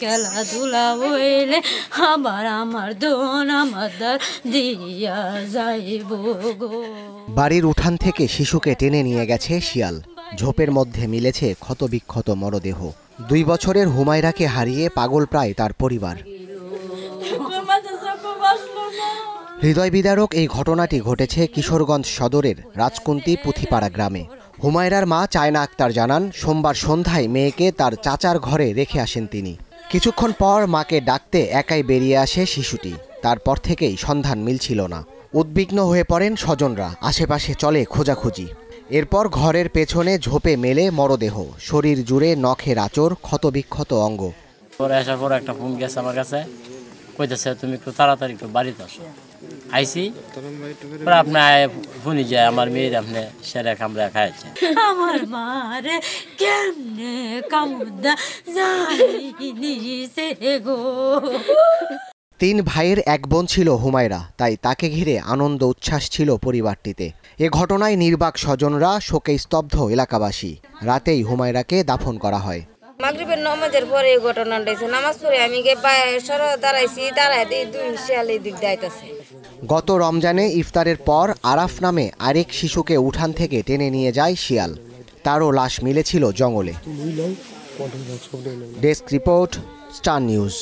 খেলাধুলা হইলে আবার আমার দোন আমার দিয়া যাইব গো। বাড়ির উঠান থেকে শিশুকে টেনে নিয়ে গেছে শিয়াল। ঝোপের মধ্যে মিলেছে ক্ষতবিক্ষত মরদেহ। 2 বছরের হুমায়রাকে হারিয়ে পাগল প্রায় তার পরিবার। হৃদয় বিদারক এই ঘটনাটি ঘটেছে কিশোরগঞ্জ সদরের রাজকুন্তি পুথিপাড়া গ্রামে। হুমায়রার মা চায়না আক্তার জানান, সোমবার সন্ধ্যায় মেয়েকে তার চাচার ঘরে রেখে আসেন তিনি। কিছুক্ষণ পর মাকে ডাকতে একাই বেরিয়ে আসে শিশুটি। তারপর থেকেই সন্ধান মিলছিল না। উদ্বিগ্ন হয়ে পড়েন স্বজনরা। আশেপাশে চলে খোঁজাখুঁজি। এরপর ঘরের পেছনে ঝোপে মেলে মরদেহ, শরীর জুড়ে নখের আঁচড়, ক্ষতবিক্ষত অঙ্গ। পরে আসার পর একটা ফোন গেছে আমার কাছে, কইতেছে তুমি একটু তাড়াতাড়ি একটু বাড়িতে আসো। আইসি আপনার ফোনই যায় আমার মেয়ের আপনি সেরা কামড়া খাইছে। আমার মারে কেমনে কামুদা জানিছে গো। 3 ভাইয়ের 1 বোন ছিল হুমায়রা, তাই তাকে ঘিরে আনন্দ উচ্ছ্বাস ছিল পরিবারটিতে। এ ঘটনায় নির্বাক স্বজনরা, শোকে স্তব্ধ এলাকাবাসী। রাতেই হুমায়রাকে দাফন করা হয়। মাগরিবের নামাজের পরে এই ঘটনাটা হয়েছে। নামাজ পড়ে আমি দাঁড়াইছি, দাঁড়ায় দিয়ে 2 শিয়াল এই দিক যাইতেছে। গত রমজানে ইফতারের পর আরাফ নামে আরেক শিশুকে উঠান থেকে টেনে নিয়ে যায় শিয়াল। তারও লাশ মিলেছিল জঙ্গলে। Desk report, star news.